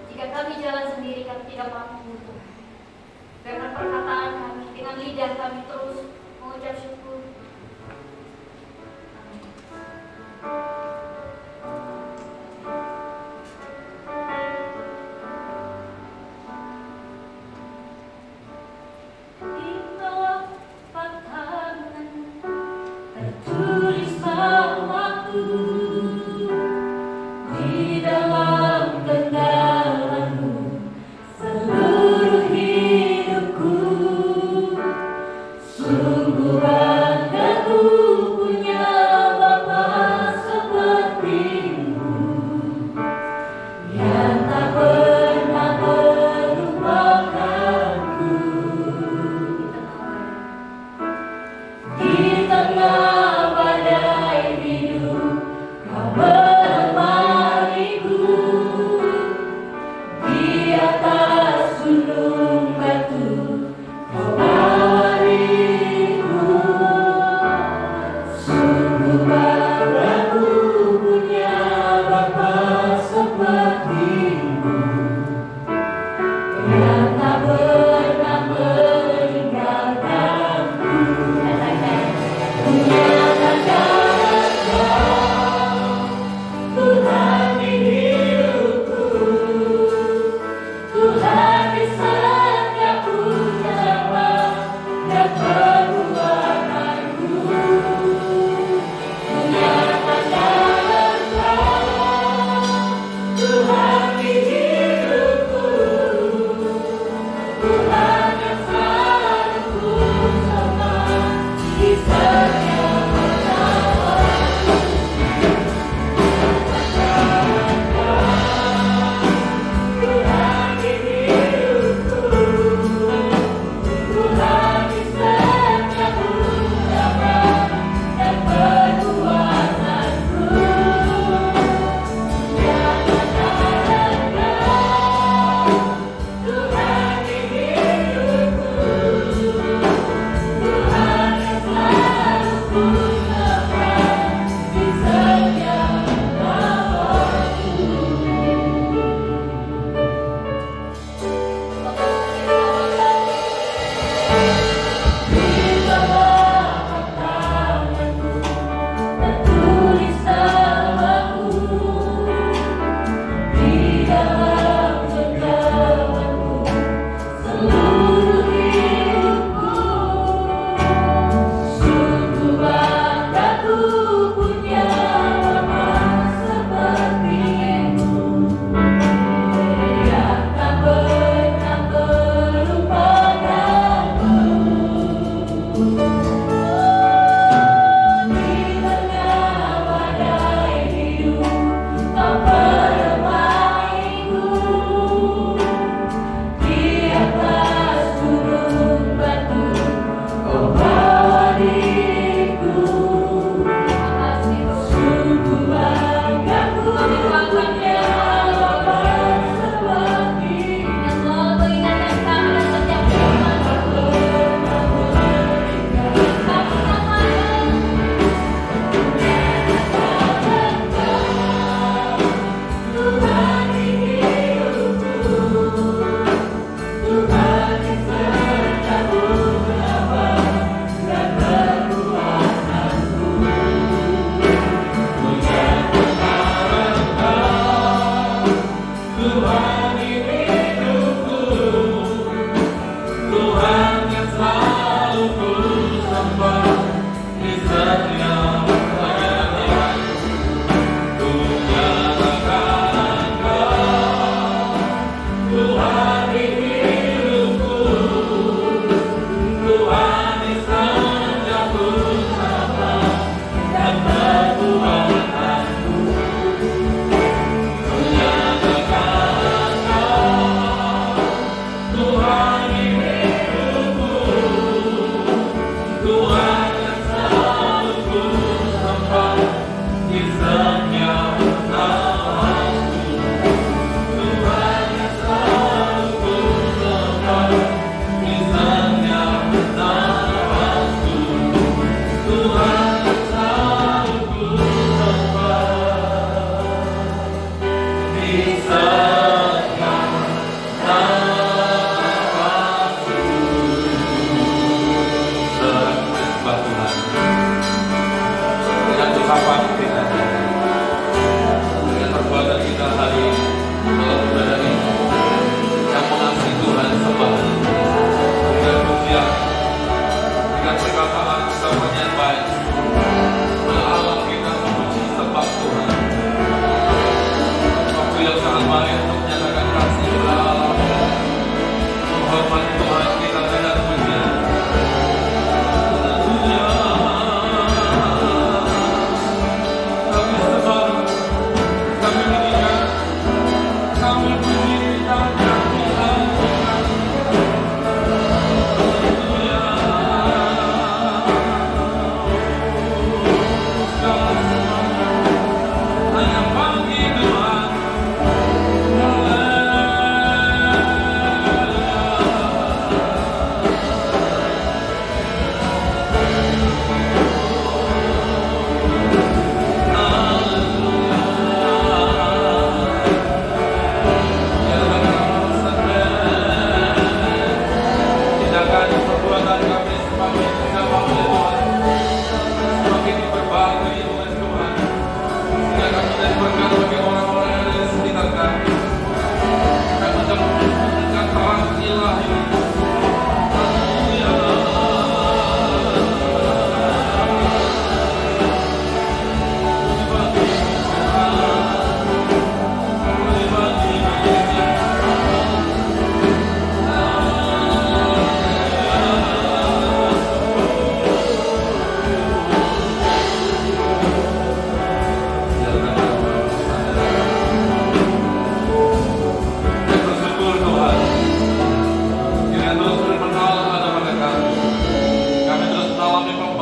jika kami jalan sendiri kami tidak mampu Tuhan. Dengan perkataan kami, dengan lidah kami terus mengucap syukur. Amin. Tertulis namaku di dalam genggamanmu seluruh hidupku. Sungguh bangga ku punya Bapa sepertimu, yang tak pernah melupakanku. Di tengah badai hidup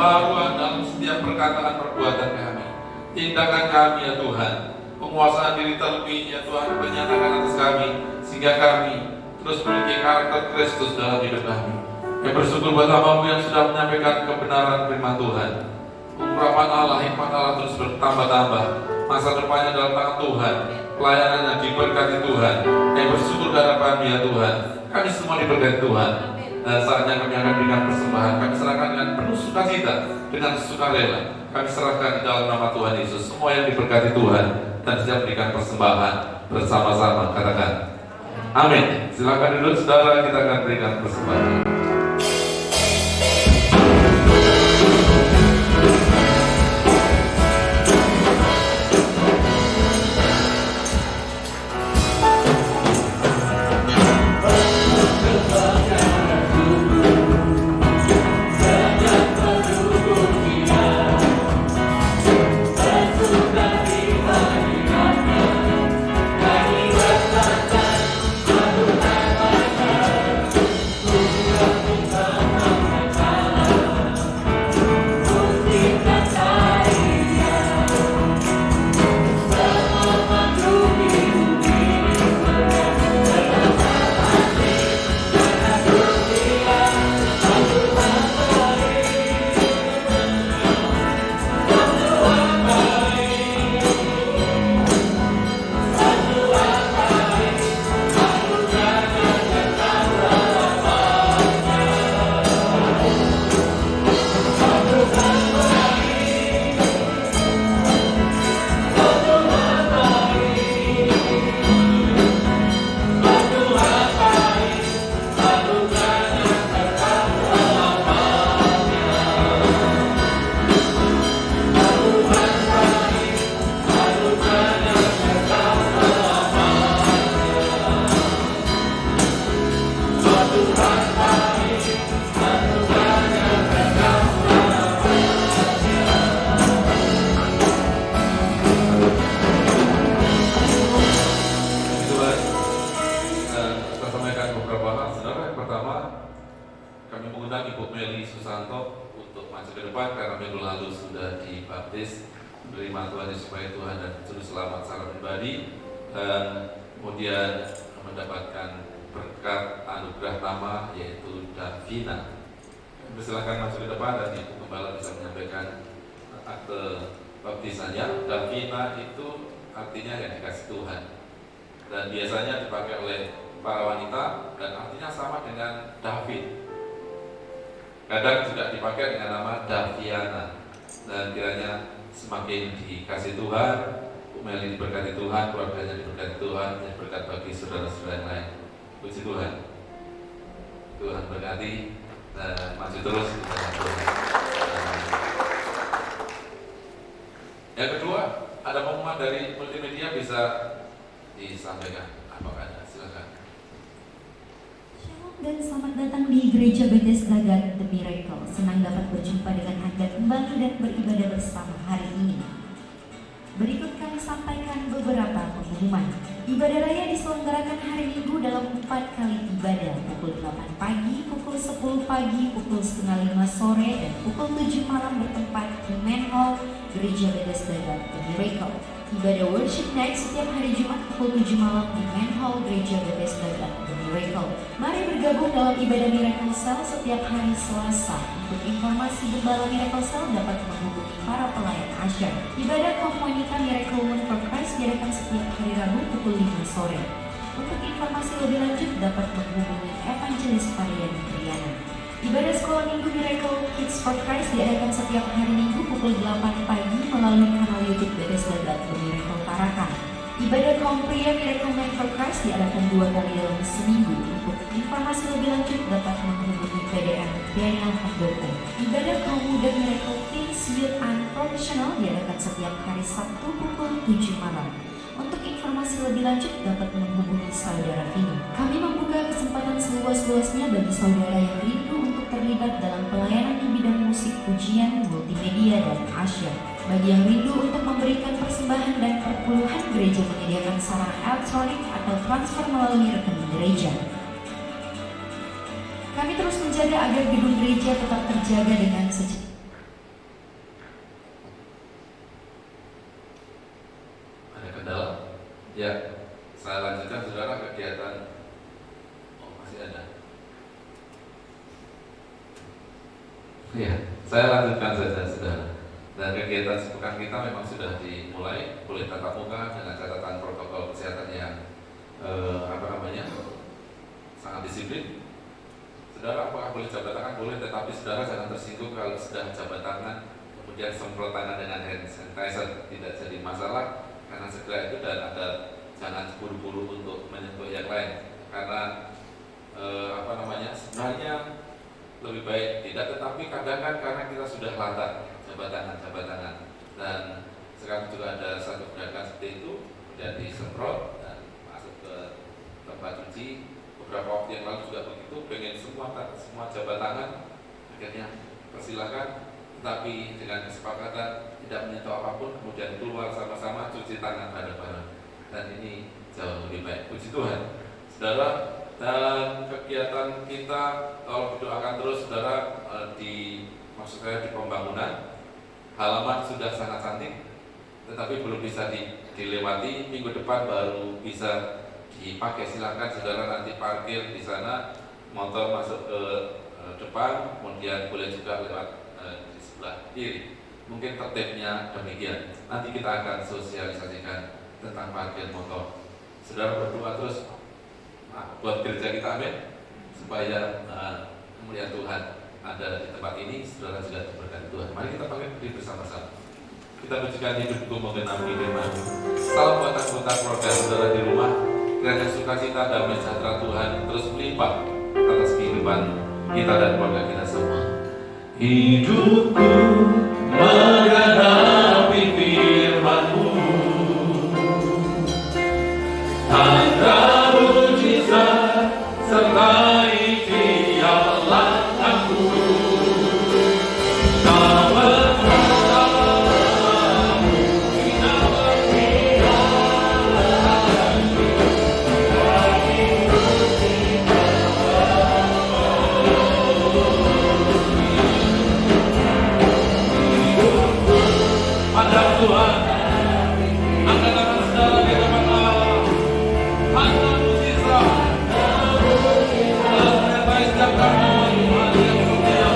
pembaruan dalam setiap perkataan perbuatan kami, tindakan kami ya Tuhan, penguasaan diri terlebih ya Tuhan, menyatakan atas kami, sehingga kami terus memiliki karakter Kristus dalam hidup kami. Kami bersyukur buat hamba-Mu yang sudah menyampaikan kebenaran firman Tuhan. Ungkapan Allah, hikmat Allah terus bertambah-tambah. Masa depannya dalam tangan Tuhan, pelayanannya diberkati Tuhan. Kami bersyukur karena kami ya Tuhan, kami semua diberkati Tuhan. Dan saatnya kami akan berikan persembahan. Kami serahkan dengan penuh sukacita, dengan sukarela. Kami serahkan di dalam nama Tuhan Yesus. Semua yang diberkati Tuhan dan siap berikan persembahan bersama-sama. Katakan amin. Silakan duduk saudara, kita akan berikan persembahan. Silakan masuk ke depan dan Ibu Gembala bisa menyampaikan akte baptisannya. Davina itu artinya yang dikasih Tuhan, dan biasanya dipakai oleh para wanita dan artinya sama dengan David. Kadang juga dipakai dengan nama Daviana. Dan kiranya semakin dikasih Tuhan, Bu Meli diberkati Tuhan, keluarganya diberkati Tuhan, dan berkat bagi saudara-saudara yang lain. Puji Tuhan. Tuhan berkati dan maju terus di dalam Tuhan. Yang kedua, ada pengumuman dari multimedia, bisa disampaikan. Apakah ada? Silakan. Shalom dan selamat datang di Gereja Bethesda God The Miracle. Senang dapat berjumpa dengan Anda kembali dan beribadah bersama hari ini. Berikut kami sampaikan beberapa pengumuman. Ibadah raya diselenggarakan hari Minggu dalam 4 kali ibadah, pukul 8 pagi, pukul 10 pagi, pukul setengah 5 sore, dan pukul 7 malam bertempat di Main Hall Gereja Bethesda God The Miracle. Ibadah worship night setiap hari Jumat pukul 7 malam di Main Hall Gereja Bethesda God The Miracle. Mari bergabung dalam ibadah Miracle Cell setiap hari Selasa. Untuk informasi Gembala Miracle Cell dapat menghubungi para pelayan asyar. Ibadah kaum wanita Miracle Women for Christ diadakan setiap hari Rabu pukul 5 sore. Untuk informasi lebih lanjut dapat menghubungi Evangelis Varian Triana. Ibadah sekolah minggu Miracle Kids for Christ diadakan setiap hari Minggu pukul 8 pagi melalui kanal YouTube Bethesda God The Miracle Tarakan. Ibadah kaum pria Miracle Men for Christ diadakan 2 kali dalam seminggu. Untuk informasi lebih lanjut dapat menghubungi PDM Daniel Handoko. Ibadah kaum muda Miracle Teens Youth and Professional diadakan setiap hari Sabtu pukul 7 malam. Untuk informasi lebih lanjut dapat menghubungi saudara Vino. Kami membuka kesempatan seluas-luasnya bagi saudara yang rindu untuk terlibat dalam pelayanan di bidang musik, pujian, multimedia, dan asyik. Bagi yang rindu untuk memberikan persembahan dan perpuluhan, gereja menyediakan sarana elektronik atau transfer melalui rekening gereja. Kami terus menjaga agar gedung gereja tetap terjaga dengan Ya, saya lanjutkan saudara kegiatan. Oh, masih ada. Ya, saya lanjutkan saja saudara. Dan kegiatan sepekan kita memang sudah dimulai oleh tatap muka dengan catatan protokol kesehatan yang sangat disiplin. Saudara, apakah boleh jabat tangan? Boleh, tetapi saudara jangan tersinggung kalau sudah jabat tangan kemudian semprot tangan dengan hand sanitizer, tidak jadi masalah karena segera itu, dan jangan buru-buru untuk menyentuh yang lain karena sebenarnya lebih baik tidak, tetapi kadang-kadang karena kita sudah latah jabat tangan dan sekarang juga ada satu gerakan seperti itu kemudian disemprot dan masuk ke tempat cuci. Beberapa waktu yang lalu juga begitu, pengen semua jabat tangan, akhirnya persilakan, tetapi dengan kesepakatan tidak menyentuh apapun, kemudian keluar sama-sama cuci tangan bareng-bareng, dan ini jauh lebih baik. Puji Tuhan, saudara. Dan kegiatan kita kalau berdoakan terus, saudara, maksud saya di pembangunan halaman sudah sangat cantik, tetapi belum bisa dilewati. Minggu depan baru bisa dipakai. Silakan saudara nanti parkir di sana, motor masuk ke depan, kemudian boleh juga lewat di sebelah kiri. Mungkin tertibnya demikian. Nanti kita akan sosialisasikan tentang parkir motor. Saudara berdoa terus buat gereja kita, amin, supaya kemuliaan Tuhan ada di tempat ini. Saudara juga diberkati Tuhan. Mari kita pakai berdiri bersama-sama. Kita pujikan hidupku mengenapi firman. Salam buat anggota keluarga saudara di rumah. Kiranya sukacita damai sejahtera Tuhan terus melimpah atas kehidupan kita dan keluarga kita semua. Hidupku mengenapi firman-Mu, tanda mujizat sertai dialah-Ku. Tuhan, angkat tangan saudara di hadapan Allah. Tanda mujizat menyertai setiap kami, Tuhan yang setia.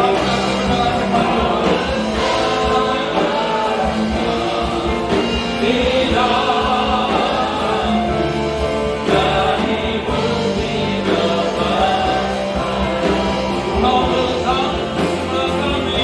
Lakukan kebenaran firman Tuhan. Tidak dari bumi depan, kau bersama kami.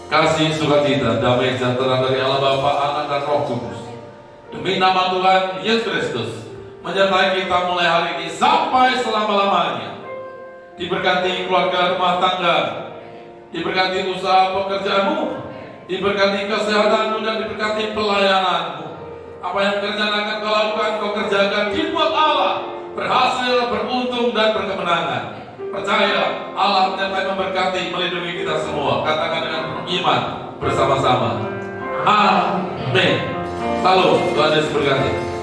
Kasih sukacita, damai sejahtera dari Allah Bapa, Anak dan Roh Kudus. Demi nama Tuhan Yesus Kristus, menyertai kita mulai hari ini sampai selama-lamanya. Diberkati keluarga rumah tangga, diberkati usaha pekerjaanmu, diberkati kesehatanmu, dan diberkati pelayananmu. Apa yang pekerjaan akan kau lakukan, kau kerjakan dibuat Allah berhasil, beruntung, dan berkemenangan. Percaya Allah menyertai, memberkati, melindungi kita semua. Katakan dengan iman bersama-sama. Amin. Salam, Tuhan Yesus berkati.